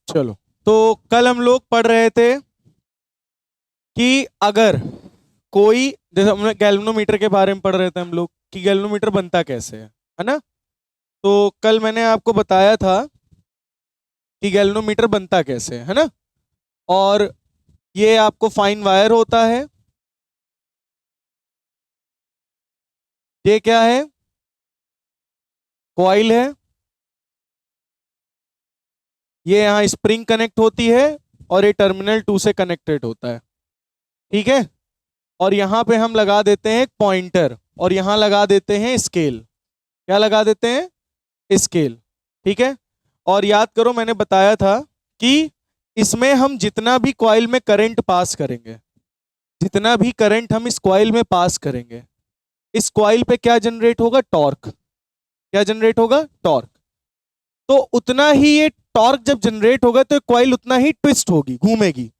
चलो, तो कल हम लोग पढ़ रहे थे कि अगर कोई, जैसे हमने गैल्वेनोमीटर के बारे में पढ़ रहे थे हम लोग कि गैल्वेनोमीटर बनता कैसे है ना। तो कल मैंने आपको बताया था कि गैल्वेनोमीटर बनता कैसे है ना। और ये आपको फाइन वायर होता है। ये क्या है? कॉइल है। ये यहाँ स्प्रिंग कनेक्ट होती है और ये टर्मिनल 2 से कनेक्टेड होता है। ठीक है। और यहाँ पे हम लगा देते हैं एक पॉइंटर और यहाँ लगा देते हैं स्केल। क्या लगा देते हैं? स्केल। ठीक है। और याद करो, मैंने बताया था कि इसमें हम जितना भी कॉइल में करंट पास करेंगे, जितना भी करंट हम इस कॉइल में पास करेंगे, इस कॉइल पे क्या जनरेट होगा? टॉर्क। क्या जनरेट होगा? टॉर्क। तो उतना ही ये टॉर्क जब जनरेट होगा तो कॉइल उतना ही ट्विस्ट होगी, घूमेगी।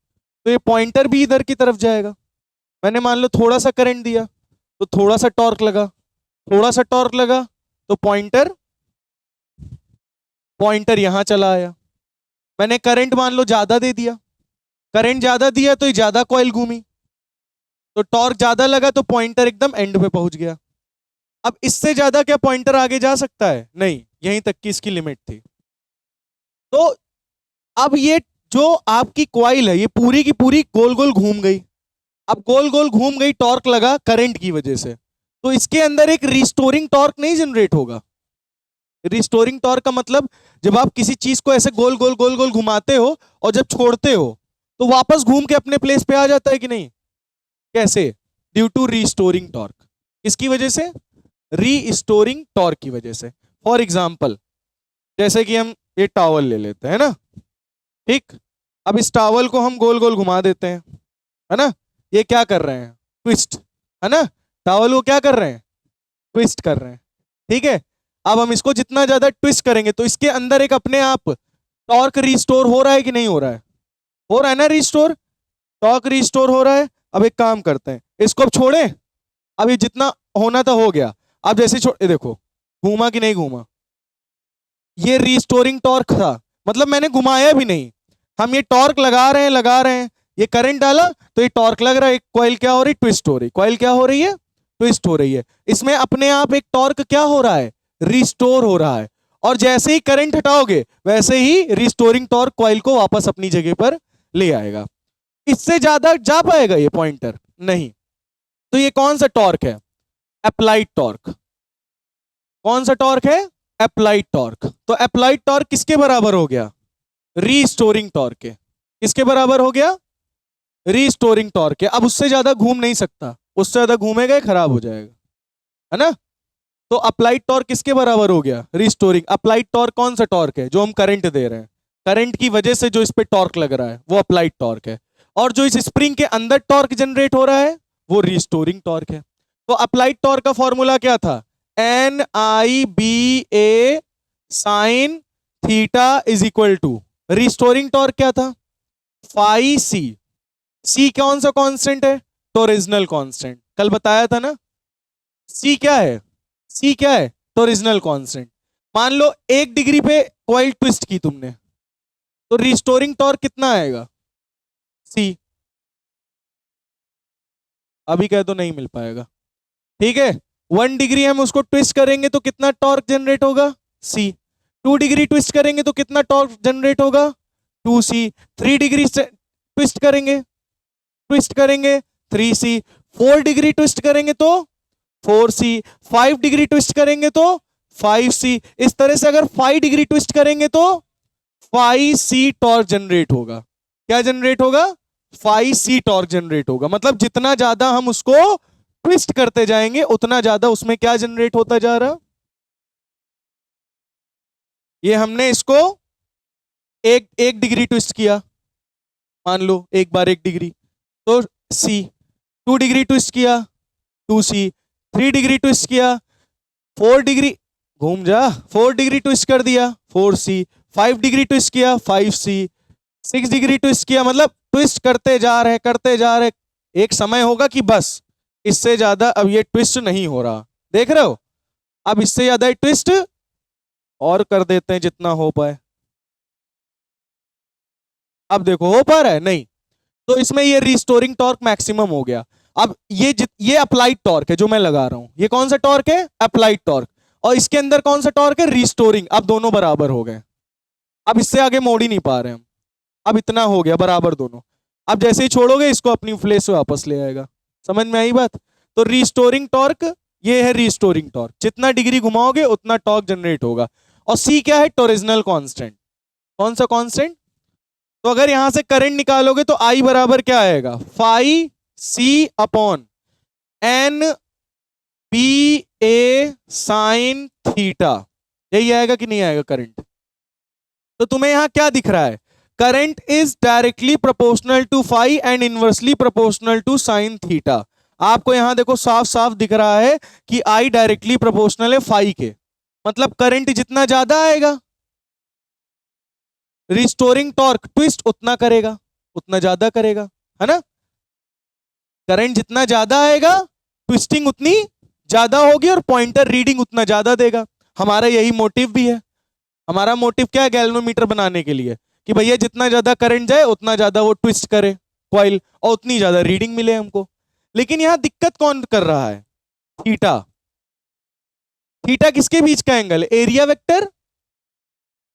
तो ये पॉइंटर भी इधर की तरफ जाएगा। मैंने मान लो थोड़ा सा करंट दिया तो थोड़ा सा टॉर्क लगा, थोड़ा सा टॉर्क लगा तो पॉइंटर पॉइंटर यहां चला आया। मैंने करंट मान लो ज्यादा दे दिया, करंट ज्यादा दिया तो ये ज्यादा कॉइल घूमी, तो टॉर्क ज्यादा लगा तो पॉइंटर एकदम एंड पे पहुंच गया। अब इससे ज्यादा क्या पॉइंटर आगे जा सकता है? नहीं, यहीं तक की इसकी लिमिट थी। तो अब ये जो आपकी कॉइल है ये पूरी की पूरी गोल गोल घूम गई। अब गोल गोल घूम गई, टॉर्क लगा करंट की वजह से, तो इसके अंदर एक रिस्टोरिंग टॉर्क नहीं जनरेट होगा। रिस्टोरिंग टॉर्क का मतलब, जब आप किसी चीज को ऐसे गोल गोल गोल गोल घुमाते हो और जब छोड़ते हो तो वापस घूम के अपने प्लेस पे आ जाता है कि नहीं? कैसे? Due to restoring torque. किसकी वजह से? रीस्टोरिंग टॉर्क की वजह से। फॉर एग्जाम्पल, जैसे कि हम ये टॉवल ले लेते हैं ना। ठीक। अब इस टॉवल को हम गोल गोल घुमा देते हैं, है ना। ये क्या कर रहे हैं? ट्विस्ट। है ना। टॉवल को क्या कर रहे हैं? ट्विस्ट कर रहे हैं। ठीक है। अब हम इसको जितना ज्यादा ट्विस्ट करेंगे तो इसके अंदर एक अपने आप टॉर्क रिस्टोर हो रहा है कि नहीं हो रहा है? हो रहा है ना रिस्टोर। टॉर्क रिस्टोर हो रहा है। अब एक काम करते हैं, इसको अब छोड़ें। अब ये जितना होना था हो गया। अब जैसे छोड़, ये देखो घूमा कि नहीं घूमा? ये रिस्टोरिंग टॉर्क था, मतलब मैंने घुमाया भी नहीं। हम ये टॉर्क लगा रहे हैं, ये करंट डाला तो ये टॉर्क लग रहा है। कॉइल क्या हो रही? ट्विस्ट हो रही। कॉइल क्या हो रही है? ट्विस्ट हो रही है। इसमें अपने आप एक टॉर्क क्या हो रहा है? रिस्टोर हो रहा है। और जैसे ही करंट हटाओगे वैसे ही रिस्टोरिंग टॉर्क कॉइल को वापस अपनी जगह पर ले आएगा। इससे ज्यादा जा पाएगा ये पॉइंटर? नहीं। तो ये कौन सा टॉर्क है? Applied torque. कौन सा टॉर्क है? Applied torque. तो अप्लाइड टॉर्क किसके बराबर हो गया? रीस्टोरिंग टॉर्क के। किसके बराबर हो गया? रीस्टोरिंग टॉर्क के। अब उससे ज्यादा घूम नहीं सकता, उससे ज्यादा घूमेगा खराब हो जाएगा, है ना। तो अप्लाइड टॉर्क किसके बराबर हो गया? रीस्टोरिंग। अप्लाइड टॉर्क कौन सा टॉर्क है? जो हम करंट दे रहे हैं, करंट की वजह से जो इस पे टॉर्क लग रहा है वो अप्लाइड टॉर्क है। और जो इस स्प्रिंग के अंदर टॉर्क जनरेट हो रहा है वो रीस्टोरिंग टॉर्क है। तो अप्लाइड टॉर्क का फॉर्मूला क्या था? NIBA sine theta is equal to, restoring torque क्या था? Phi C. सी कौन सा कांस्टेंट है? Torsional constant. कल बताया था ना। सी क्या है? सी क्या है? Torsional constant. मान लो 1 डिग्री पे कॉइल ट्विस्ट की तुमने, तो रिस्टोरिंग टॉर्क कितना आएगा? सी। अभी कह तो नहीं मिल पाएगा। ठीक है। 1 डिग्री हम उसको ट्विस्ट करेंगे तो कितना टॉर्क जनरेट होगा? सी। 2 डिग्री ट्विस्ट करेंगे तो कितना टॉर्क जनरेट होगा? 2C। 3 डिग्री ट्विस्ट करेंगे, ट्विस्ट करेंगे, 3C। 4 डिग्री ट्विस्ट करेंगे तो 4C। 5 डिग्री ट्विस्ट करेंगे तो 5C। इस तरह से अगर 5 डिग्री ट्विस्ट करेंगे तो 5C टॉर्क जनरेट होगा। क्या जनरेट होगा? 5C टॉर्क जनरेट होगा। मतलब जितना ज्यादा हम उसको ट्विस्ट करते जाएंगे उतना ज्यादा उसमें क्या जनरेट होता जा रहा। ये हमने इसको एक एक डिग्री ट्विस्ट किया, मान लो एक बार 1 डिग्री, तो C। 2 डिग्री ट्विस्ट किया, 2C। 3 डिग्री ट्विस्ट किया, 4 डिग्री, घूम जा, 4 डिग्री ट्विस्ट कर दिया, 4C। 5 डिग्री ट्विस्ट किया, 5C। 6 डिग्री ट्विस्ट किया, मतलब ट्विस्ट करते जा रहे, एक समय होगा कि बस इससे ज्यादा अब ये ट्विस्ट नहीं हो रहा। देख रहे हो? अब इससे ज्यादा ट्विस्ट और कर देते हैं जितना हो पाए। अब देखो हो पा रहा है नहीं, तो इसमें ये रिस्टोरिंग टॉर्क मैक्सिमम हो गया। अब ये अप्लाइड टॉर्क है जो मैं लगा रहा हूं, ये कौन सा टॉर्क है? Applied torque. और इसके अंदर कौन सा टॉर्क है? रिस्टोरिंग। अब दोनों बराबर हो गए, अब इससे आगे मोड़ ही नहीं पा रहे हम। अब इतना हो गया बराबर दोनों। अब जैसे ही छोड़ोगे इसको अपनी प्लेस पे वापस ले आएगा। समझ में आई बात? तो रिस्टोरिंग टॉर्क ये है, रिस्टोरिंग टॉर्क, जितना डिग्री घुमाओगे उतना टॉर्क जनरेट होगा। और सी क्या है? Torsional constant. कौन सा कांस्टेंट? तो अगर यहां से करंट निकालोगे तो आई बराबर क्या आएगा? Phi C upon N B ए साइन थीटा। यही आएगा कि नहीं आएगा करंट? तो तुम्हें यहां क्या दिख रहा है? Current is directly proportional to phi and inversely proportional to sine theta. आपको यहां देखो साफ साफ दिख रहा है कि आई डायरेक्टली प्रोपोर्शनल है फाई के, मतलब करंट जितना ज्यादा आएगा रिस्टोरिंग टॉर्क ट्विस्ट उतना करेगा, उतना ज्यादा करेगा, है ना? करंट जितना ज्यादा आएगा ट्विस्टिंग उतनी ज्यादा होगी और पॉइंटर रीडिंग उतना ज्यादा देगा। हमारा यही मोटिव भी है। हमारा मोटिव क्या है गैल्वेनोमीटर बनाने के लिए? कि भैया जितना ज्यादा करंट जाए उतना ज्यादा वो ट्विस्ट करे कॉइल और उतनी ज्यादा रीडिंग मिले हमको। लेकिन यहां दिक्कत कौन कर रहा है? थीटा। थीटा किसके बीच का एंगल है? Area vector,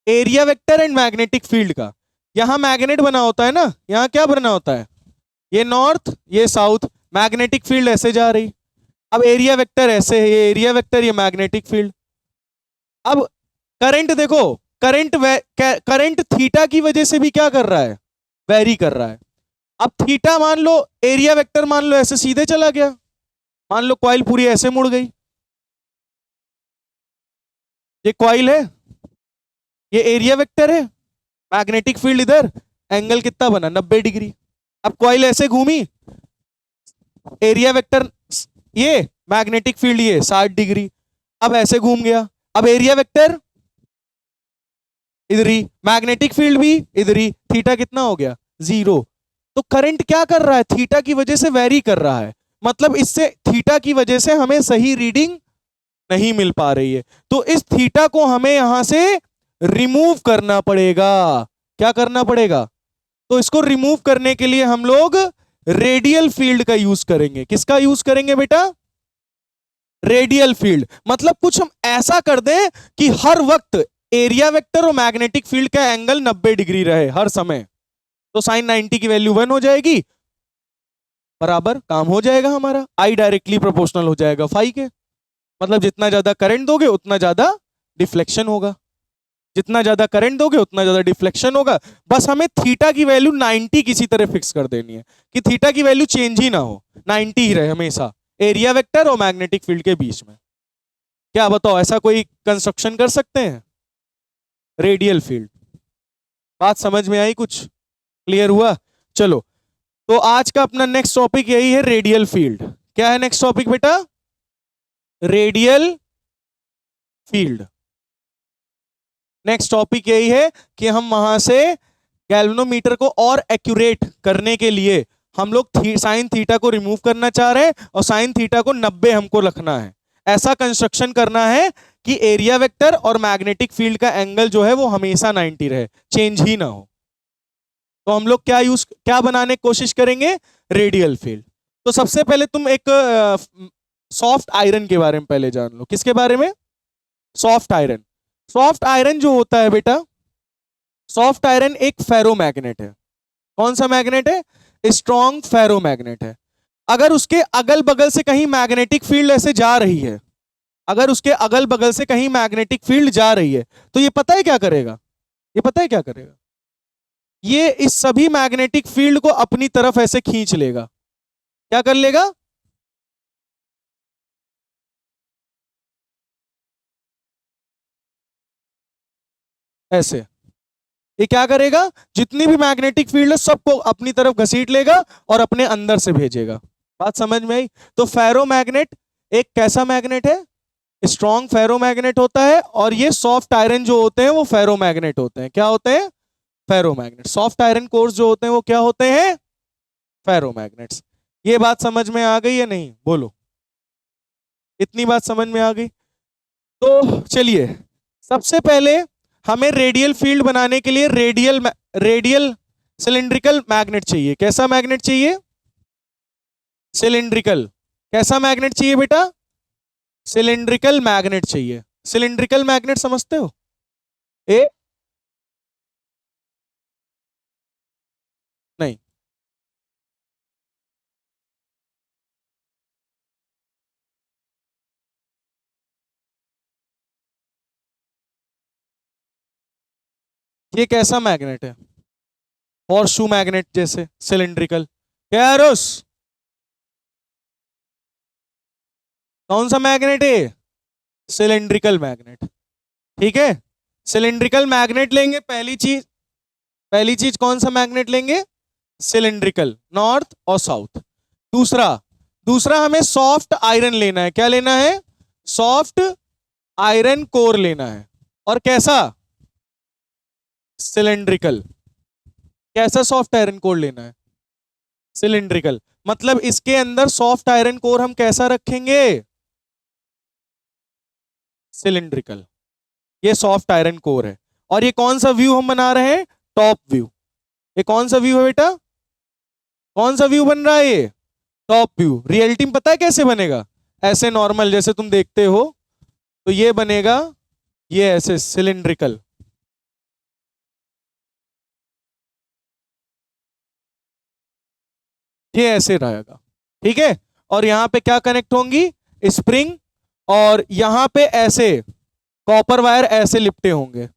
area vector and magnetic field का। यहां मैग्नेट बना होता है ना, यहां क्या बना होता है? ये नॉर्थ ये साउथ, मैग्नेटिक फील्ड ऐसे जा रही। अब एरिया वेक्टर ऐसे है, ये एरिया वेक्टर ये मैग्नेटिक फील्ड। अब करंट देखो, करंट थीटा की वजह से भी क्या कर रहा है? वेरी कर रहा है। अब थीटा मान लो, एरिया वेक्टर मान लो ऐसे सीधे चला गया, मान लो कॉइल पूरी ऐसे मुड़ गई, ये कॉइल है, ये एरिया वेक्टर है, मैग्नेटिक फील्ड इधर, एंगल कितना बना? 90 डिग्री। अब कॉइल ऐसे घूमी, एरिया वेक्टर ये, मैग्नेटिक फील्ड ये 60 डिग्री। अब ऐसे घूम गया, अब एरिया वेक्टर इधर ही, मैग्नेटिक फील्ड भी इधर ही, थीटा कितना हो गया? 0। तो करंट क्या कर रहा है? थीटा की वजह से वेरी कर रहा है, मतलब इससे थीटा की वजह से हमें सही रीडिंग नहीं मिल पा रही है। तो इस थीटा को हमें यहां से रिमूव करना पड़ेगा। क्या करना पड़ेगा? तो इसको रिमूव करने के लिए हम लोग रेडियल फील्ड का यूज करेंगे। किसका यूज करेंगे बेटा? Radial field. मतलब कुछ हम ऐसा कर दें कि हर वक्त एरिया वेक्टर और मैग्नेटिक फील्ड का एंगल 90 डिग्री रहे हर समय। तो साइन 90 की वैल्यू 1 हो जाएगी, बराबर काम हो जाएगा हमारा। आई डायरेक्टली प्रोपोर्शनल हो जाएगा फाई के, मतलब जितना ज्यादा करंट दोगे उतना ज्यादा डिफ्लेक्शन होगा, जितना ज्यादा करंट दोगे उतना ज्यादा डिफ्लेक्शन होगा। बस हमें थीटा की वैल्यू 90 किसी तरह फिक्स कर देनी है कि थीटा की वैल्यू चेंज ही ना हो, 90 ही रहे हमेशा एरिया वेक्टर और मैग्नेटिक फील्ड के बीच में। क्या बताओ, ऐसा कोई कंस्ट्रक्शन कर सकते हैं? Radial field. बात समझ में आई? कुछ क्लियर हुआ? चलो, तो आज का अपना नेक्स्ट टॉपिक यही है, रेडियल फील्ड। क्या है नेक्स्ट टॉपिक बेटा? Radial field. नेक्स्ट टॉपिक यही है कि हम वहां से गैल्वेनोमीटर को और एक्यूरेट करने के लिए हम लोग साइन थीटा को रिमूव करना चाह रहे हैं और साइन थीटा को 90 हमको रखना है। ऐसा कंस्ट्रक्शन करना है कि एरिया वेक्टर और मैग्नेटिक फील्ड का एंगल जो है वो हमेशा 90 रहे, चेंज ही ना हो। तो हम लोग क्या बनाने की कोशिश करेंगे? Radial field. तो सबसे पहले तुम एक सॉफ्ट आयरन के बारे में पहले जान लो। किसके बारे में? Soft iron. सॉफ्ट आयरन जो होता है बेटा, सॉफ्ट आयरन एक फेरोमैग्नेट है। कौन सा मैग्नेट है? स्ट्रॉन्ग फेरोमैग्नेट है। अगर उसके अगल बगल से कहीं मैग्नेटिक फील्ड ऐसे जा रही है, अगर उसके अगल बगल से कहीं मैग्नेटिक फील्ड जा रही है, तो ये पता है क्या करेगा? ये पता है क्या करेगा? ये इस सभी मैग्नेटिक फील्ड को अपनी तरफ ऐसे खींच लेगा। क्या कर लेगा? ऐसे। ये क्या करेगा? जितनी भी मैग्नेटिक फील्ड है सबको अपनी तरफ घसीट लेगा और अपने अंदर से भेजेगा। बात समझ में आई? तो फेरोमैग्नेट एक कैसा मैग्नेट है? स्ट्रॉन्ग फेरोमैग्नेट होता है। और ये सॉफ्ट आयरन जो होते हैं वो फेरोमैग्नेट होते हैं। क्या होते हैं? फेरोमैग्नेट। सॉफ्ट आयरन कोर्स जो होते हैं वो क्या होते हैं? फेरोमैग्नेट्स। ये बात समझ में आ गई या नहीं? बोलो, इतनी बात समझ में आ गई? तो चलिए, सबसे पहले हमें रेडियल फील्ड बनाने के लिए रेडियल सिलिंड्रिकल मैग्नेट चाहिए। कैसा मैग्नेट चाहिए? सिलिंड्रिकल। कैसा मैग्नेट चाहिए बेटा? सिलिंड्रिकल मैग्नेट चाहिए। सिलिंड्रिकल मैग्नेट समझते हो? ए नहीं, ये कैसा मैग्नेट है? हॉर्स शू मैग्नेट जैसे सिलिंड्रिकल। क्या है रोस? कौन सा मैग्नेट है? Cylindrical magnet. ठीक है, सिलिंड्रिकल मैग्नेट लेंगे। पहली चीज कौन सा मैग्नेट लेंगे? सिलिंड्रिकल, नॉर्थ और साउथ। दूसरा दूसरा हमें सॉफ्ट आयरन लेना है। क्या लेना है? सॉफ्ट आयरन कोर लेना है। और कैसा? सिलिंड्रिकल। कैसा सॉफ्ट आयरन कोर लेना है? सिलिंड्रिकल। मतलब इसके अंदर सॉफ्ट आयरन कोर हम कैसा रखेंगे? सिलिंड्रिकल। ये सॉफ्ट आयरन कोर है। और ये कौन सा व्यू हम बना रहे हैं? Top view. ये कौन सा व्यू है बेटा? कौन सा व्यू बन रहा है ये? Top view. रियलिटी में पता है कैसे बनेगा? ऐसे नॉर्मल जैसे तुम देखते हो तो ये बनेगा, ये ऐसे सिलिंड्रिकल। ये ऐसे रहेगा। ठीक है, और यहां पे क्या कनेक्ट होंगी? स्प्रिंग। और यहां पे ऐसे कॉपर वायर ऐसे लिपटे होंगे।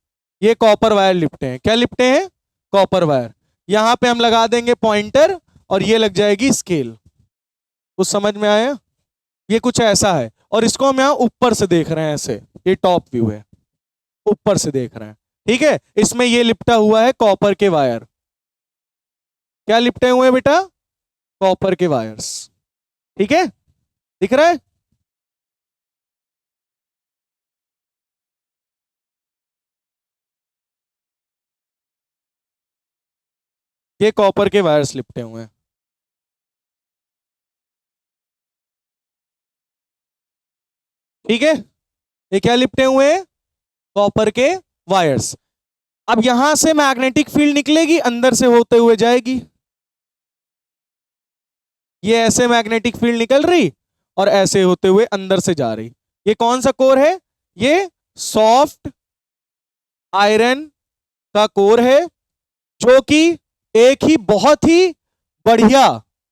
ये कॉपर वायर लिपटे हैं। क्या लिपटे हैं? Copper wire. यहां पे हम लगा देंगे पॉइंटर और ये लग जाएगी स्केल। कुछ समझ में आया? ये कुछ ऐसा है। और इसको हम यहाँ ऊपर से देख रहे हैं ऐसे, ये टॉप व्यू है, ऊपर से देख रहे हैं। ठीक है, इसमें ये लिपटा हुआ है कॉपर के वायर। क्या लिपटे हुए हैं बेटा? कॉपर के वायर्स। ठीक है, दिख रहा है? ये कॉपर के वायर्स लिपटे हुए हैं। ठीक है, ये क्या लिपटे हुए हैं? कॉपर के वायर्स। अब यहां से मैग्नेटिक फील्ड निकलेगी, अंदर से होते हुए जाएगी। ये ऐसे मैग्नेटिक फील्ड निकल रही और ऐसे होते हुए अंदर से जा रही। ये कौन सा कोर है? ये सॉफ्ट आयरन का कोर है, जो कि एक ही बहुत ही बढ़िया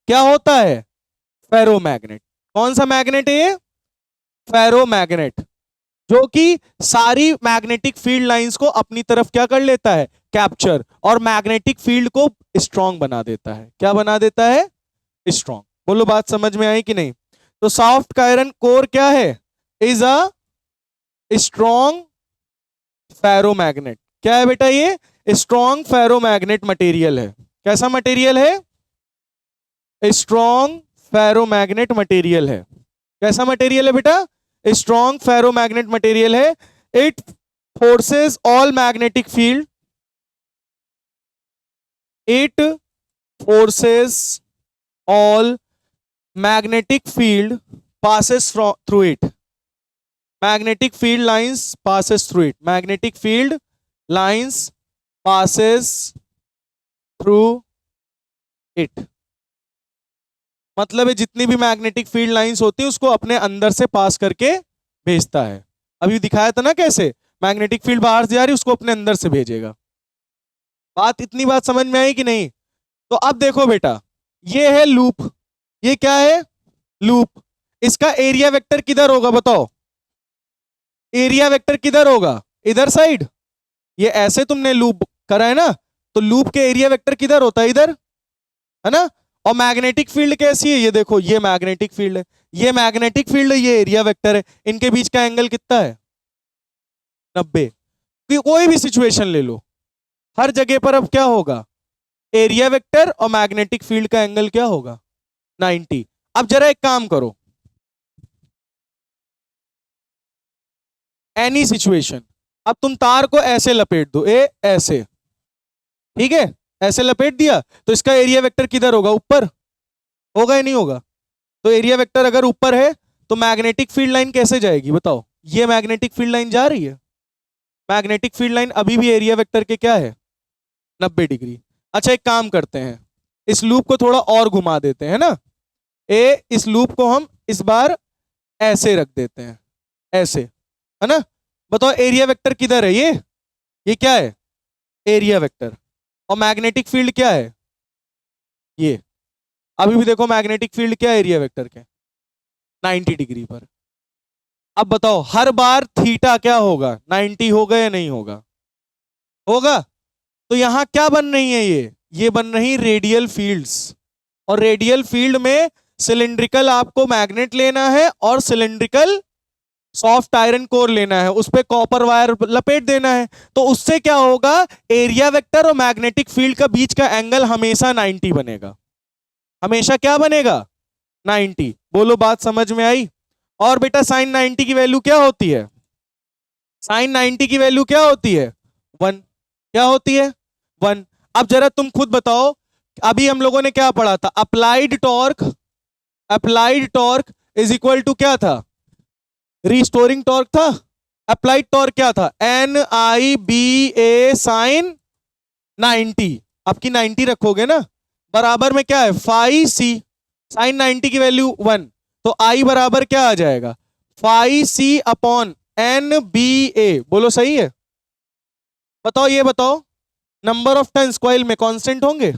क्या होता है? फेरोमैग्नेट। कौन सा मैग्नेट है ये? फेरोमैग्नेट। जो कि सारी मैग्नेटिक फील्ड लाइंस को अपनी तरफ क्या कर लेता है? कैप्चर। और मैग्नेटिक फील्ड को स्ट्रांग बना देता है। क्या बना देता है? स्ट्रांग। बोलो, बात समझ में आई कि नहीं? तो सॉफ्ट आयरन कोर क्या है? Is a strong ferromagnet. क्या है बेटा? ये स्ट्रॉन्ग फेरोमैग्नेट मटेरियल है। कैसा मटेरियल है? स्ट्रॉन्ग फेरोमैग्नेट मटेरियल है। कैसा मटेरियल है बेटा? स्ट्रॉन्ग फेरोमैग्नेट मटेरियल है। It forces all magnetic field. It forces all magnetic field passes through it. Magnetic field lines passes through it. Magnetic field lines passes through it. मतलब है जितनी भी magnetic field lines होती है उसको अपने अंदर से पास करके भेजता है। अभी दिखाया था ना कैसे मैग्नेटिक फील्ड बाहर से जा रही उसको अपने अंदर से भेजेगा। इतनी बात समझ में आई कि नहीं? तो अब देखो बेटा, ये है लूप। ये क्या है? लूप। इसका एरिया वेक्टर किधर होगा बताओ? एरिया वेक्टर किधर होगा? इधर साइड। ये ऐसे तुमने लूप करा है ना, तो लूप के एरिया वेक्टर किधर होता है? इधर, है ना? और मैग्नेटिक फील्ड कैसी है? ये देखो, ये मैग्नेटिक फील्ड है, ये मैग्नेटिक फील्ड है, ये एरिया वेक्टर है। इनके बीच का एंगल कितना है? 90। कोई भी सिचुएशन ले लो, हर जगह पर अब क्या होगा? एरिया वेक्टर और मैग्नेटिक फील्ड का एंगल क्या होगा? 90। अब जरा एक काम करो, एनी सिचुएशन, अब तुम तार को ऐसे लपेट दो, ऐसे, ठीक है, ऐसे लपेट दिया, तो इसका एरिया वेक्टर किधर होगा? ऊपर होगा या नहीं होगा? तो एरिया वेक्टर अगर ऊपर है तो मैग्नेटिक फील्ड लाइन कैसे जाएगी बताओ? ये मैग्नेटिक फील्ड लाइन जा रही है, मैग्नेटिक फील्ड लाइन अभी भी एरिया वेक्टर के क्या है? 90 डिग्री। अच्छा एक काम करते हैं, इस लूप को थोड़ा और घुमा देते हैं ना। इस लूप को हम इस बार ऐसे रख देते हैं, ऐसे, है ना। बताओ एरिया वेक्टर किधर है? ये क्या है? Area vector. और मैग्नेटिक फील्ड क्या है? ये। अभी भी देखो मैग्नेटिक फील्ड क्या है एरिया वेक्टर के? 90 डिग्री पर। अब बताओ हर बार थीटा क्या होगा? 90 होगा या नहीं होगा? होगा। तो यहां क्या बन रही है? ये बन रही रेडियल फील्ड्स। और रेडियल फील्ड में सिलिंड्रिकल आपको मैग्नेट लेना है और सिलिंड्रिकल सॉफ्ट आयरन कोर लेना है, उस पे कॉपर वायर लपेट देना है। तो उससे क्या होगा? एरिया वेक्टर और मैग्नेटिक फील्ड का बीच का एंगल हमेशा 90 बनेगा। हमेशा क्या बनेगा? 90। बोलो बात समझ में आई? और बेटा साइन 90 की वैल्यू क्या होती है? साइन 90 की वैल्यू क्या होती है? 1। क्या होती है? 1। अब जरा तुम खुद बताओ, अभी हम लोगों ने क्या पढ़ा था? Applied torque is equal to क्या था? रिस्टोरिंग टॉर्क था। अप्लाइड टॉर्क क्या था? NIBA sine 90। आपकी 90 रखोगे ना, बराबर में क्या है? फाई सी। साइन 90 की वैल्यू 1, तो आई बराबर क्या आ जाएगा? Phi C upon NBA। बोलो सही है? बताओ, ये बताओ, नंबर ऑफ टर्न्स कॉइल में कांस्टेंट होंगे,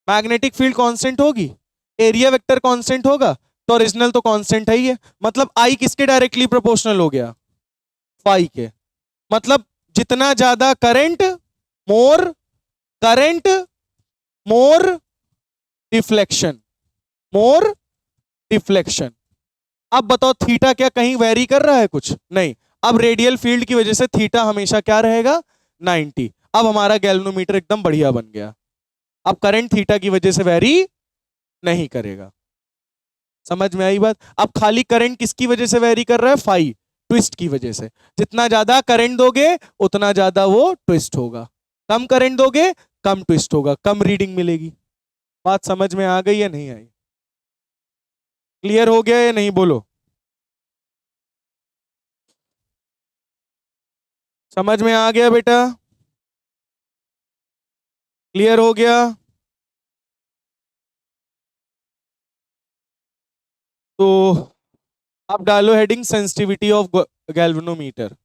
मैग्नेटिक फील्ड कांस्टेंट होगी, एरिया वेक्टर कांस्टेंट होगा, तो ओरिजिनल तो कांस्टेंट है ही है। मतलब आई किसके डायरेक्टली प्रोपोर्शनल हो गया? फाई के। मतलब जितना ज्यादा करंट, मोर करंट, मोर डिफ्लेक्शन, मोर डिफ्लेक्शन। अब बताओ थीटा क्या कहीं वेरी कर रहा है? कुछ नहीं। अब रेडियल फील्ड की वजह से थीटा हमेशा क्या रहेगा? 90। अब हमारा गैल्वेनोमीटर एकदम बढ़िया बन गया। अब करंट थीटा की वजह से वेरी नहीं करेगा। समझ में आई बात? अब खाली करंट किसकी वजह से वेरी कर रहा है? फाई, ट्विस्ट की वजह से। जितना ज्यादा करंट दोगे उतना ज्यादा वो ट्विस्ट होगा, कम करंट दोगे कम ट्विस्ट होगा, कम रीडिंग मिलेगी। बात समझ में आ गई या नहीं आई? क्लियर हो गया या नहीं? बोलो। समझ में आ गया बेटा? क्लियर हो गया? तो अब डालो हेडिंग सेंसिटिविटी ऑफ गैल्वेनोमीटर।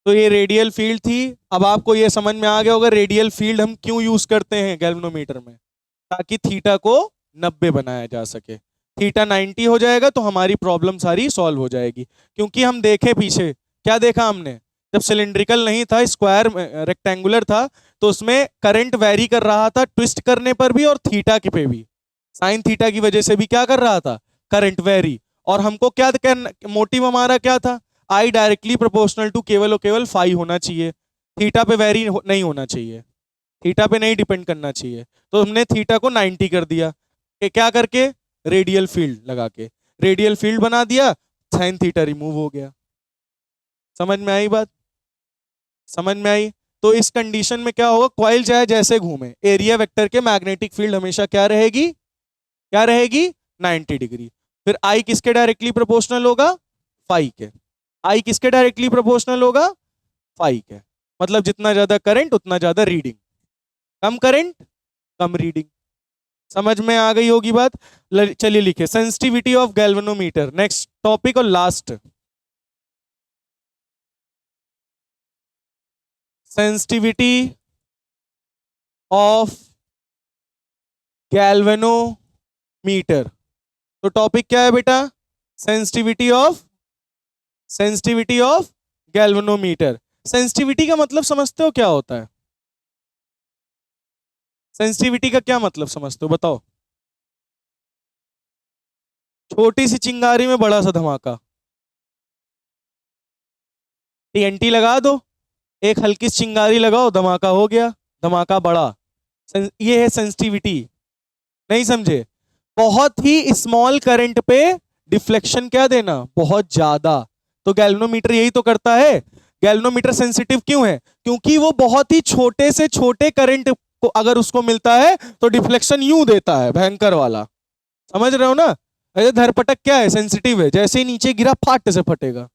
तो ये रेडियल फील्ड थी। अब आपको ये समझ में आ गया होगा रेडियल फील्ड हम क्यों यूज करते हैं गैल्वेनोमीटर में, ताकि थीटा को 90 बनाया जा सके। थीटा 90 हो जाएगा तो हमारी प्रॉब्लम सारी सॉल्व हो जाएगी। क्योंकि हम देखे पीछे, क्या देखा हमने? जब सिलिंड्रिकल नहीं था, स्क्वायर रेक्टेंगुलर था, तो उसमें करंट वेरी कर रहा था ट्विस्ट करने पर भी और थीटा के पे भी। साइन थीटा की वजह से भी क्या कर रहा था? Current very. और हमको क्या मोटिव हमारा क्या था? आई डायरेक्टली प्रोपोर्शनल टू केवल और केवल फाई होना चाहिए, थीटा पे वेरी नहीं होना चाहिए, थीटा पे नहीं डिपेंड करना चाहिए। तो हमने थीटा को 90 कर दिया, क्या करके? रेडियल फील्ड लगा के रेडियल फील्ड बना दिया, साइन थीटा रिमूव हो गया। समझ में आई बात? समझ में आई? तो इस कंडीशन में क्या होगा? कॉइल चाहे जैसे घूमे, एरिया वेक्टर के मैग्नेटिक फील्ड हमेशा क्या रहेगी? क्या रहेगी? 90 डिग्री। फिर आई किसके डायरेक्टली प्रोपोर्शनल होगा? फाई के। आई किसके डायरेक्टली प्रोपोर्शनल होगा? फाई के। मतलब जितना ज्यादा करंट उतना ज्यादा रीडिंग, कम करंट कम रीडिंग। समझ में आ गई होगी बात? चलिए लिखे sensitivity of galvanometer. Next topic और लास्ट, सेंसिटिविटी ऑफ गैल्वेनोमीटर। तो टॉपिक क्या है बेटा? Sensitivity of galvanometer. सेंसिटिविटी का मतलब समझते हो क्या होता है? सेंसिटिविटी का क्या मतलब समझते हो? बताओ। छोटी सी चिंगारी में बड़ा सा धमाका। TNT लगा दो, एक हल्की सी चिंगारी लगाओ, धमाका हो गया, धमाका बड़ा। ये है सेंसिटिविटी। नहीं समझे? बहुत ही स्मॉल करंट पे डिफ्लेक्शन क्या देना? बहुत ज्यादा। तो गैल्वेनोमीटर यही तो करता है। गैल्वेनोमीटर सेंसिटिव क्यों है? क्योंकि वो बहुत ही छोटे से छोटे करंट को अगर उसको मिलता है तो डिफ्लेक्शन यूं देता है, भयंकर वाला। समझ रहे हो ना? ऐसे धरपटक क्या है? सेंसिटिव है, जैसे ही नीचे गिरा फाट से फटेगा।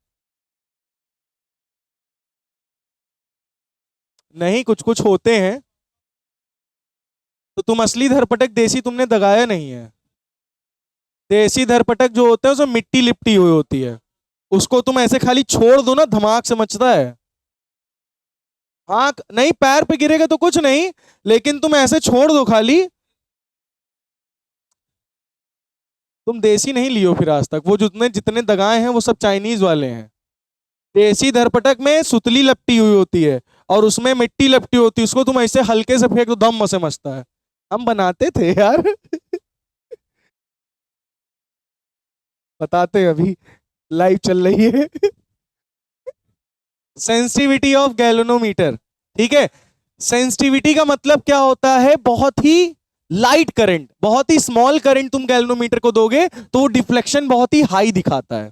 नहीं, कुछ कुछ होते हैं। तो तुम असली धरपटक देसी तुमने दगाया नहीं है। देसी धरपटक जो होते हैं उसमें मिट्टी लिपटी हुई होती है, उसको तुम ऐसे खाली छोड़ दो ना, धमाक से मचता है। हाँ नहीं, पैर पे गिरेगा तो कुछ नहीं, लेकिन तुम ऐसे छोड़ दो खाली। तुम देसी नहीं लियो फिर आज तक, वो जितने जितने दगाए हैं वो सब चाइनीज वाले हैं। देसी धरपटक में सुतली लपटी हुई होती है और उसमें मिट्टी लपटी होती है, उसको तुम ऐसे हल्के से फेंक दो, दम से मचता है। हम बनाते थे यार। बताते हैं, अभी लाइव चल रही है। सेंसिटिविटी ऑफ गैल्वेनोमीटर, ठीक है। सेंसिटिविटी का मतलब क्या होता है, बहुत ही लाइट करंट, बहुत ही स्मॉल करंट तुम गैल्वेनोमीटर को दोगे तो वो डिफ्लेक्शन बहुत ही हाई दिखाता है।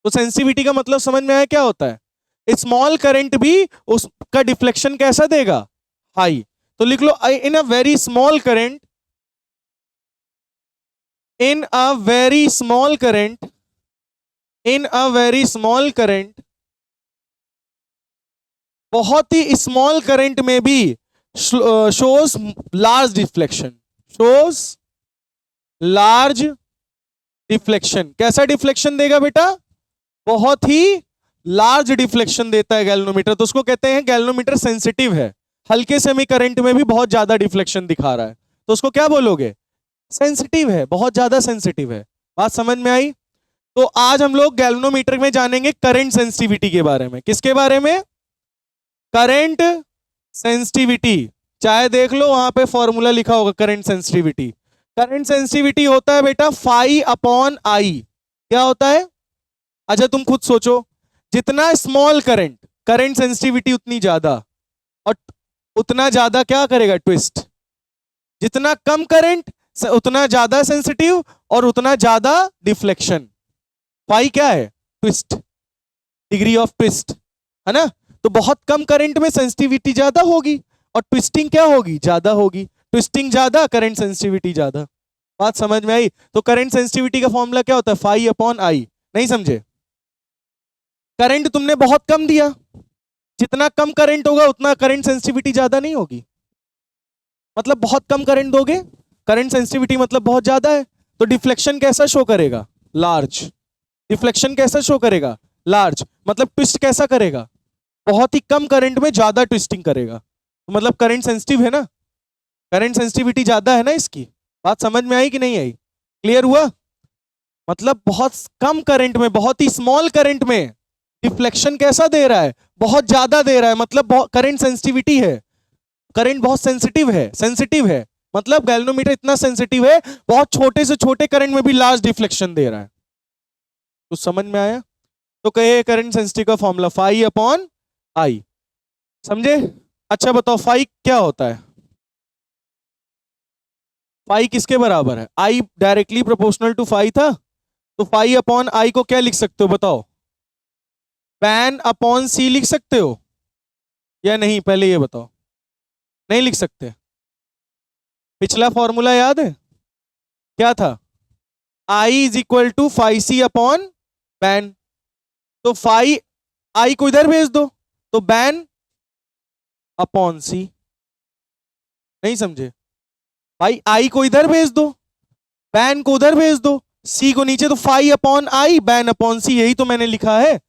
तो सेंसिटिविटी का मतलब समझ में आया क्या होता है, स्मॉल करंट भी उसका डिफ्लेक्शन कैसा देगा, हाई। तो लिख लो, in a very small current, in a very small current, in a very small current, बहुत ही स्मॉल करंट में भी shows large deflection, shows large deflection. कैसा डिफ्लेक्शन देगा बेटा, बहुत ही लार्ज डिफ्लेक्शन देता है गैल्वेनोमीटर, तो उसको कहते हैं गैल्वेनोमीटर सेंसिटिव है। हल्के सेमी करंट में भी बहुत ज्यादा डिफ्लेक्शन दिखा रहा है, तो उसको क्या बोलोगे, सेंसिटिव है, बहुत ज्यादा सेंसिटिव है। बात समझ में आई। तो आज हम लोग गैल्वेनोमीटर में जानेंगे करंट सेंसिटिविटी के बारे में। किसके बारे में, करंट सेंसिटिविटी। चाहे देख लो वहां पे फॉर्मूला लिखा होगा करंट सेंसिटिविटी। करंट सेंसिटिविटी होता है बेटा फाई अपॉन आई। क्या होता है, अच्छा तुम खुद सोचो, जितना स्मॉल करंट, करंट सेंसिटिविटी उतनी ज्यादा, और उतना ज्यादा क्या करेगा, ट्विस्ट। जितना कम करंट उतना ज्यादा सेंसिटिव और उतना ज्यादा डिफ्लेक्शन। फाई क्या है, ट्विस्ट, डिग्री ऑफ ट्विस्ट, है ना। तो बहुत कम करंट में सेंसिटिविटी ज्यादा होगी और ट्विस्टिंग क्या होगी, ज्यादा होगी। ट्विस्टिंग ज्यादा, करंट सेंसिटिविटी ज्यादा। बात समझ में आई। तो करंट सेंसिटिविटी का फॉर्मूला क्या होता है, फाई अपॉन आई। नहीं समझे, करंट तुमने बहुत कम दिया, जितना कम करंट होगा उतना करंट सेंसिटिविटी ज्यादा नहीं होगी। मतलब बहुत कम करंट दोगे, करंट सेंसिटिविटी मतलब बहुत ज्यादा है, तो डिफ्लेक्शन कैसा शो करेगा, लार्ज। डिफ्लेक्शन कैसा शो करेगा, लार्ज। मतलब ट्विस्ट कैसा करेगा, बहुत ही कम करंट में ज्यादा ट्विस्टिंग करेगा। तो मतलब करंट सेंसिटिव है ना, करंट सेंसिटिविटी ज्यादा है ना इसकी। बात समझ में आई कि नहीं आई, क्लियर हुआ। मतलब बहुत कम करंट में, बहुत ही स्मॉल करंट में डिफ्लेक्शन कैसा दे रहा है, बहुत ज्यादा दे रहा है, मतलब करंट सेंसिटिविटी है, करंट बहुत सेंसिटिव है, सेंसिटिव है। मतलब गैल्वेनोमीटर इतना सेंसिटिव है, बहुत छोटे से छोटे करंट में भी लार्ज डिफ्लेक्शन दे रहा है। तो समझ में आया। तो कहे करंट सेंसिटिव का फॉर्मूला फाई अपॉन आई, समझे। अच्छा बताओ फाई क्या होता है, फाई किसके बराबर है, I directly proportional to phi था, तो फाई अपॉन आई को क्या लिख सकते हो बताओ, पैन अपॉन सी लिख सकते हो या नहीं, पहले ये बताओ। नहीं लिख सकते। पिछला फॉर्मूला याद है क्या था, I is equal to phi C upon BAN. तो फाई आई को इधर भेज दो, तो बैन अपॉन सी। नहीं समझे, भाई आई को इधर भेज दो, बैन को उधर भेज दो, सी को नीचे, तो phi upon I BAN upon C, यही तो मैंने लिखा है,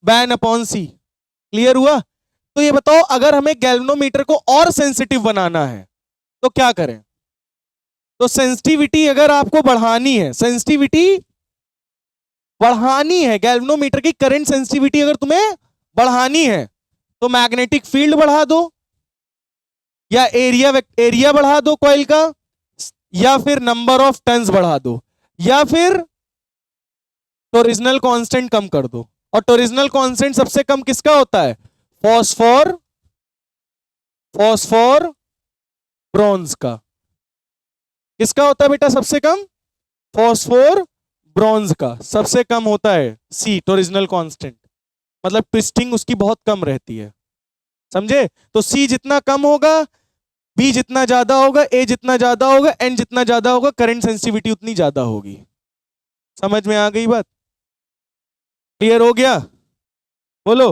बैन अपॉन सी। क्लियर हुआ। तो ये बताओ अगर हमें गैल्वेनोमीटर को और सेंसिटिव बनाना है तो क्या करें। तो सेंसिटिविटी अगर आपको बढ़ानी है, सेंसिटिविटी बढ़ानी है, गैल्वेनोमीटर की करंट सेंसिटिविटी अगर तुम्हें बढ़ानी है, तो मैग्नेटिक फील्ड बढ़ा दो, या एरिया एरिया बढ़ा दो कॉइल का, या फिर नंबर ऑफ टर्न्स बढ़ा दो, या फिर टोरिजनल कांस्टेंट कम कर दो। और टोरिजनल कांस्टेंट सबसे कम किसका होता है, फॉस्फोर, फॉस्फोर ब्रॉन्ज का। किसका होता है बेटा सबसे कम, फॉस्फोर ब्रॉन्ज का सबसे कम होता है सी, टोरिजनल कांस्टेंट। मतलब ट्विस्टिंग उसकी बहुत कम रहती है, समझे। तो सी जितना कम होगा, बी जितना ज्यादा होगा, ए जितना ज्यादा होगा, एन जितना ज्यादा होगा, करंट सेंसिटिविटी उतनी ज्यादा होगी। समझ में आ गई बात, क्लियर हो गया, बोलो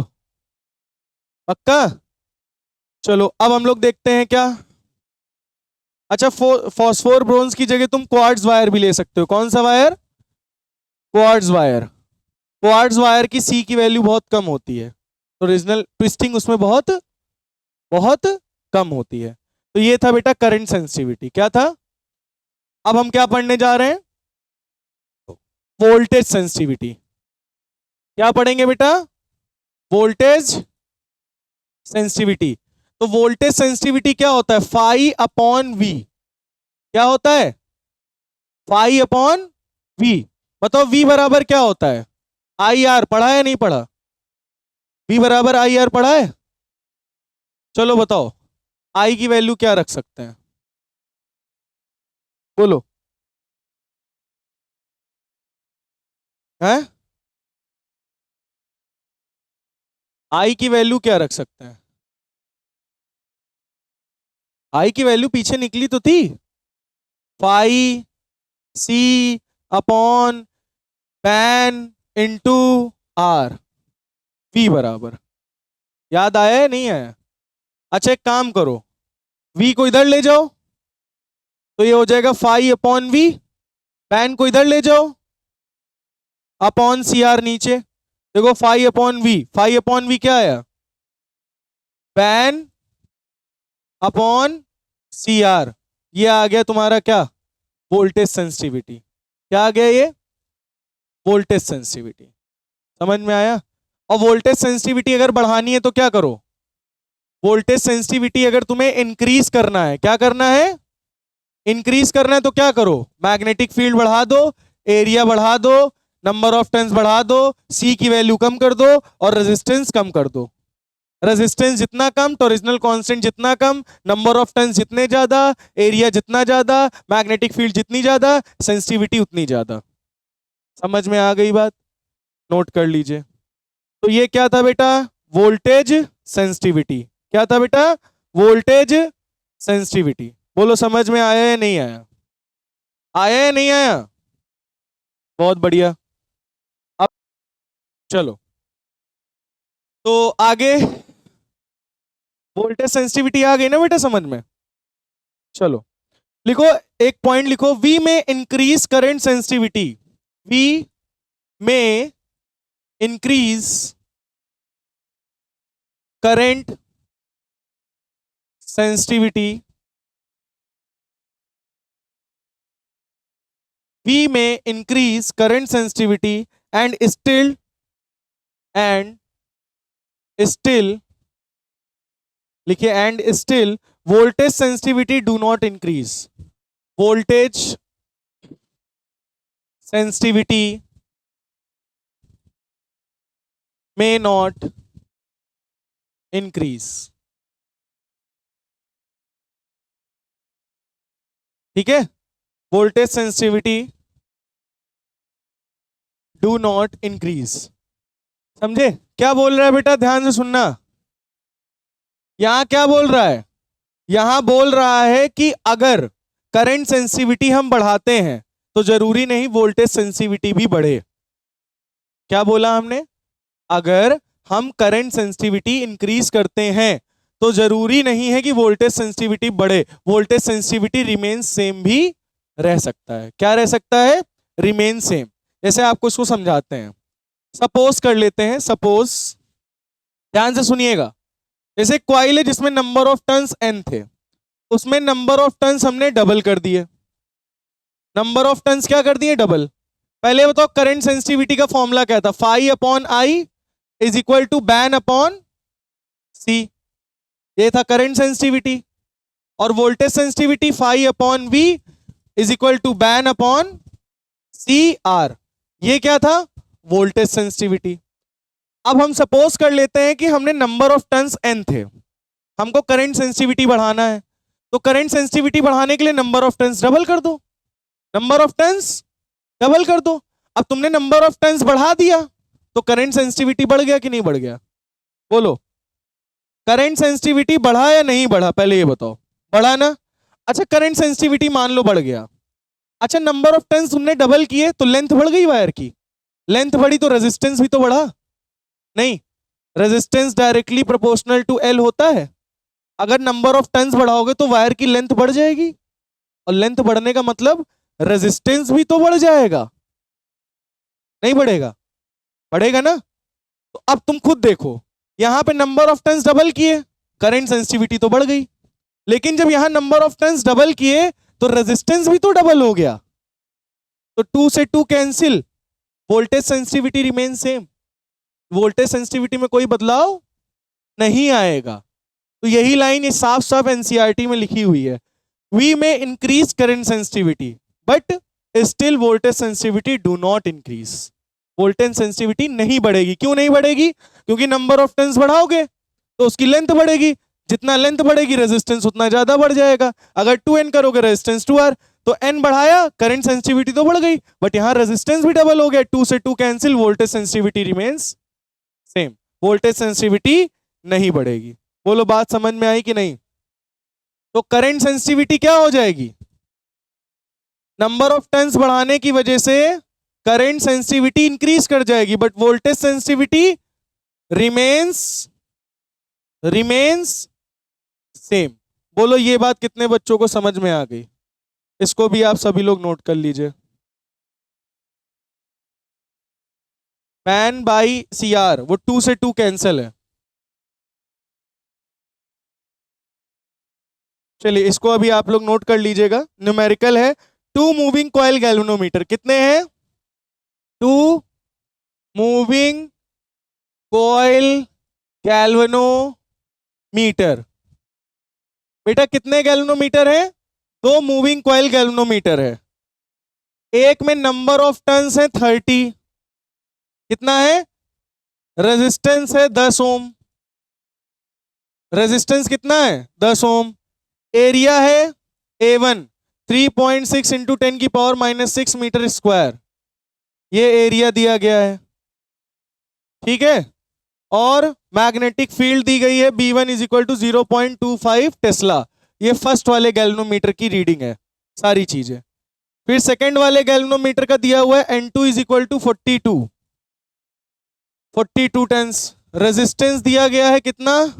पक्का। चलो अब हम लोग देखते हैं क्या, अच्छा, फॉस्फोर ब्रोंज की जगह तुम क्वार्ट्ज वायर भी ले सकते हो। कौन सा wire? Quartz wire. Quartz wire की सी की वैल्यू बहुत कम होती है, तो रीजनल ट्विस्टिंग उसमें बहुत बहुत कम होती है। तो ये था बेटा करंट सेंसिटिविटी। क्या था? अब हम क्या पढ़ने जा रहे हैं? Voltage sensitivity. क्या पढ़ेंगे बेटा? Voltage sensitivity. तो वोल्टेज सेंसिटिविटी क्या होता है? Phi upon V. क्या होता है? Phi upon V. बताओ वी बराबर क्या होता है? I R. पढ़ा है नहीं पढ़ा? वी बराबर आई आर पढ़ा है? चलो बताओ, आई की वैल्यू क्या रख सकते हैं? बोलो। हैं? आई की वैल्यू क्या रख सकते हैं? आई की वैल्यू पीछे निकली तो थी, फाई सी अपॉन पैन इंटू आर, वी बराबर। याद आया है नहीं आया? अच्छा एक काम करो, वी को इधर ले जाओ तो ये हो जाएगा फाई अपॉन वी। पैन को इधर ले जाओ, अपॉन सी आर नीचे। देखो phi upon V, phi upon V क्या आया? पैन अपॉन सी आर। ये आ गया तुम्हारा क्या? Voltage sensitivity. क्या आ गया ये? Voltage sensitivity. समझ में आया? और वोल्टेज सेंसिटिविटी अगर बढ़ानी है तो क्या करो? वोल्टेज सेंसिटिविटी अगर तुम्हें इंक्रीज करना है, क्या करना है? इंक्रीज करना है तो क्या करो? मैग्नेटिक फील्ड बढ़ा दो, एरिया बढ़ा दो, नंबर ऑफ टर्न्स बढ़ा दो, सी की वैल्यू कम कर दो और रेजिस्टेंस कम कर दो। रेजिस्टेंस जितना कम, टॉरिजनल कांस्टेंट जितना कम, नंबर ऑफ टर्न्स जितने ज्यादा, एरिया जितना ज्यादा, मैग्नेटिक फील्ड जितनी ज्यादा, सेंसिटिविटी उतनी ज्यादा। समझ में आ गई बात? नोट कर लीजिए। तो ये क्या था बेटा? Voltage sensitivity. क्या था बेटा? Voltage sensitivity. बोलो समझ में आया या नहीं आया? आया या नहीं आया? बहुत बढ़िया। अब चलो तो आगे, वोल्टेज सेंसिटिविटी आ गई ना बेटा समझ में? चलो लिखो, एक पॉइंट लिखो, वी में इंक्रीज करंट सेंसिटिविटी। वी में increase current sensitivity. V may increase current sensitivity and still लिखिए and still voltage sensitivity do not increase. Voltage sensitivity may not increase. ठीक है? Voltage sensitivity do not increase. समझे क्या बोल रहा है बेटा? ध्यान से सुनना। यहां क्या बोल रहा है? यहां बोल रहा है कि अगर करंट सेंसिटिविटी हम बढ़ाते हैं तो जरूरी नहीं वोल्टेज सेंसिटिविटी भी बढ़े। क्या बोला हमने? अगर हम करंट सेंसिटिविटी इंक्रीज करते हैं तो जरूरी नहीं है कि वोल्टेज सेंसिटिविटी बढ़े, वोल्टेज सेंसिटिविटी रिमेन सेम भी रह सकता है। क्या रह सकता है? Remain same. जैसे आपको इसको समझाते हैं, सपोज कर लेते हैं, सपोज ध्यान से सुनिएगा, जैसे क्वाइल है जिसमें नंबर ऑफ टर्न्स n थे, उसमें नंबर ऑफ टर्न्स हमने डबल कर दिए। नंबर ऑफ टर्न्स क्या कर दिए? डबल। पहले बताओ करंट सेंसिटिविटी का फॉर्मूला क्या था? Phi upon I is equal to BAN upon C. ये था करंट सेंसिटिविटी। और voltage sensitivity phi upon V is equal to BAN upon C R. ये क्या था? Voltage sensitivity. अब हम सपोज कर लेते हैं कि हमने नंबर ऑफ टर्न्स n थे, हमको करंट सेंसिटिविटी बढ़ाना है, तो करंट सेंसिटिविटी बढ़ाने के लिए नंबर ऑफ टर्न्स डबल कर दो। नंबर ऑफ टर्न्स डबल कर दो। अब तुमने नंबर ऑफ टर्न्स बढ़ा दिया तो करंट सेंसिटिविटी बढ़ गया कि नहीं बढ़ गया? बोलो, करंट सेंसिटिविटी बढ़ा या नहीं बढ़ा? पहले ये बताओ। बढ़ा ना? अच्छा करंट सेंसिटिविटी मान लो बढ़ गया। अच्छा नंबर ऑफ टर्न्स तुमने डबल किए तो लेंथ बढ़ गई वायर की। लेंथ बढ़ी तो रेजिस्टेंस भी तो बढ़ा। नहीं, resistance directly proportional to L होता है। अगर नंबर ऑफ टर्न्स बढ़ाओगे तो वायर की लेंथ बढ़ जाएगी। और लेंथ बढ़ने का मतलब रेजिस्टेंस भी तो बढ़ जाएगा, नहीं बढ़ेगा? बढ़ेगा ना? तो अब तुम खुद देखो, यहां पे नंबर ऑफ टर्न्स डबल किए, करंट सेंसिटिविटी तो बढ़ गई, लेकिन जब यहां नंबर ऑफ टर्न्स डबल किए तो रेजिस्टेंस भी तो डबल हो गया। तो 2 से 2 cancel, voltage sensitivity remain same, voltage sensitivity में कोई बदलाव नहीं आएगा। तो यही लाइन ये साफ साफ एनसीईआरटी में लिखी हुई है, वी में increase current sensitivity but still voltage sensitivity do not increase. Voltage sensitivity नहीं बढ़ेगी। क्यों नहीं बढ़ेगी? क्योंकि नंबर ऑफ टर्न्स बढ़ाओगे तो उसकी लेंथ बढ़ेगी, जितना लेंथ बढ़ेगी रेजिस्टेंस उतना ज्यादा बढ़ जाएगा। अगर 2n करोगे रेजिस्टेंस 2r, तो n बढ़ाया, करंट सेंसिटिविटी तो बढ़ गई, बट यहां रेजिस्टेंस भी डबल हो गया। 2 से 2 cancel, voltage sensitivity remains same, voltage sensitivity नहीं बढ़ेगी। बोलो बात समझ में आई कि नहीं? तो करंट सेंसिटिविटी क्या हो जाएगी? नंबर ऑफ टर्न्स बढ़ाने की वजह से करंट सेंसिटिविटी इंक्रीज कर जाएगी, but voltage sensitivity remains same. बोलो ये बात कितने बच्चों को समझ में आ गई? इसको भी आप सभी लोग नोट कर लीजिए। पैन बाई सी आर, वो 2 से 2 कैंसिल है। चलिए इसको अभी आप लोग नोट कर लीजिएगा, न्यूमेरिकल है। 2 मूविंग कॉइल गैल्वेनोमीटर कितने हैं? 2 मूविंग कॉइल गैल्वेनोमीटर। बेटा कितने गैल्वेनोमीटर है? 2 मूविंग कॉइल गैल्वेनोमीटर है। एक में नंबर ऑफ टर्न्स है 30, कितना है? रेजिस्टेंस है 10 ओम, रेजिस्टेंस कितना है? 10 ओम। एरिया है A1 3.6 इंटू 10 की पावर -6 मीटर स्क्वायर, ये एरिया दिया गया है, ठीक है। और मैग्नेटिक फील्ड दी गई है B1 is equal to 0.25 tesla, ये फर्स्ट वाले गैल्वेनोमीटर की रीडिंग है सारी चीजें। फिर सेकंड वाले गैल्वेनोमीटर का दिया हुआ है N2 is equal to 42 turns. Resistance दिया गया है कितना?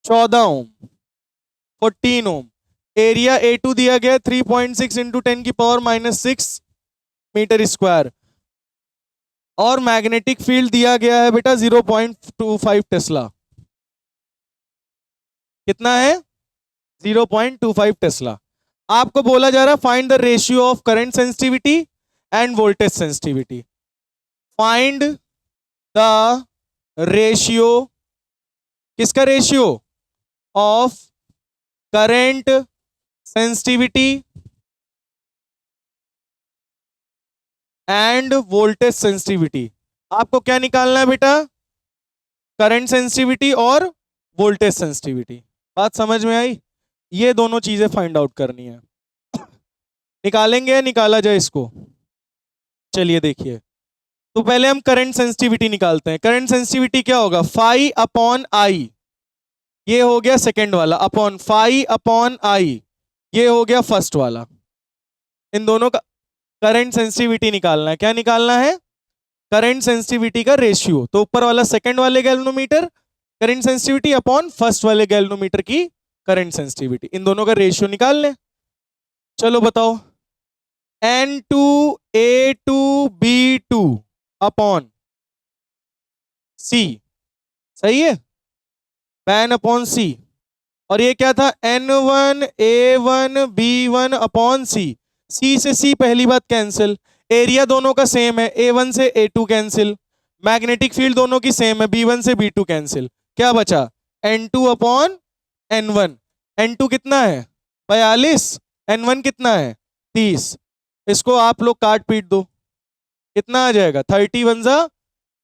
14 ओम, 14 ओम। एरिया A2 दिया गया है 3.6 इंटू 10 की पावर -6 मीटर स्क्वायर, और मैग्नेटिक फील्ड दिया गया है बेटा 0.25 टेस्ला। कितना है? 0.25 टेस्ला। आपको बोला जा रहा है find the ratio of current sensitivity and voltage sensitivity. Find the ratio, किसका ratio? Of current sensitivity and voltage sensitivity. आपको क्या निकालना है बेटा? करंट सेंसिटिविटी और वोल्टेज सेंसिटिविटी। बात समझ में आई? ये दोनों चीजें फाइंड आउट करनी है। निकालेंगे, निकाला जाए इसको। चलिए देखिए, तो पहले हम करंट सेंसिटिविटी निकालते हैं। करंट सेंसिटिविटी क्या होगा? फाई अपॉन आई, ये हो गया सेकेंड वाला, अपॉन फाई अपॉन आई, ये हो गया फर्स्ट वाला। इन दोनों का करंट सेंसिटिविटी निकालना है। क्या निकालना है? करंट सेंसिटिविटी का रेशियो। तो ऊपर वाला सेकंड वाले galvanometer current sensitivity upon first वाले गैल्वेनोमीटर की करंट सेंसिटिविटी, इन दोनों का रेशियो निकाल लें। चलो बताओ, N2A2B2 अपॉन C, सही है, पैन अपॉन C। और ये क्या था? N1A1B1 upon C। C से C पहली बात कैंसिल, एरिया दोनों का सेम है, A1 से A2 कैंसिल, मैग्नेटिक फील्ड दोनों की सेम है, B1 से B2 कैंसिल। क्या बचा? N2 upon N1। N2 कितना है? 42। N1 कितना है? 30। इसको आप लोग काट पीट दो, कितना आ जाएगा? 30 1 जा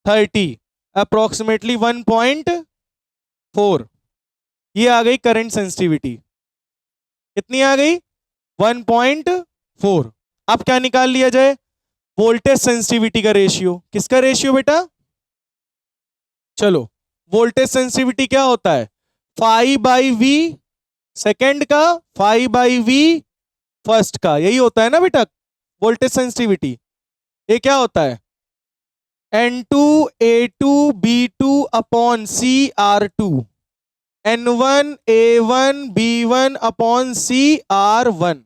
30, अप्रोक्सीमेटली 1.4। ये आ गई करंट सेंसिटिविटी। कितनी आ गई? 1.4। अब क्या निकाल लिया जाए? वोल्टेज सेंसिटिविटी का रेशियो। किसका रेशियो बेटा? चलो, वोल्टेज सेंसिटिविटी क्या होता है? फाई बाई वी सेकेंड का, फाई बाई वी फर्स्ट का, यही होता है ना बेटा वोल्टेज सेंसिटिविटी। ये क्या होता है? N2A2B2 upon CR2, N1A1B1 upon CR1।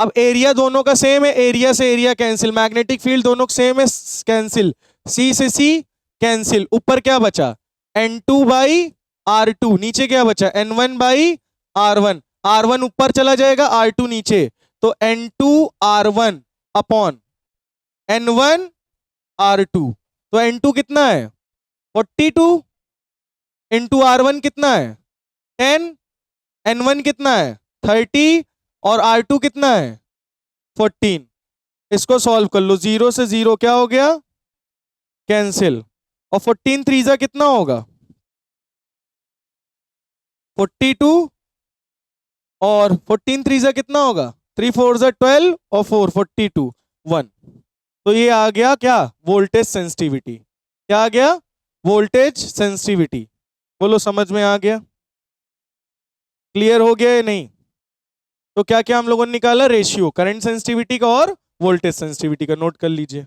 अब एरिया दोनों का सेम है, एरिया से एरिया कैंसिल, मैग्नेटिक फील्ड दोनों सेम है, कैंसिल, सी से सी कैंसिल, ऊपर क्या बचा N2 बाई R2, नीचे क्या बचा N1 बाई R1, R1 ऊपर चला जाएगा, R2 नीचे, तो N2 R1 upon N1 R2, तो N2 कितना है 42 इंटू R1 कितना है 10, N1 कितना है 30 और R2 कितना है 14। इसको सॉल्व कर लो, 0 से 0 क्या हो गया कैंसिल, और 14 3 कितना होगा 42, और 14 3 कितना होगा 3 4 12 और 4 42 1। तो ये आ गया क्या वोल्टेज सेंसिटिविटी, क्या आ गया वोल्टेज सेंसिटिविटी। बोलो समझ में आ गया, क्लियर हो गया या नहीं। तो क्या क्या हम लोगों ने निकाला, रेशियो करंट सेंसिटिविटी का और वोल्टेज सेंसिटिविटी का, नोट कर लीजिए।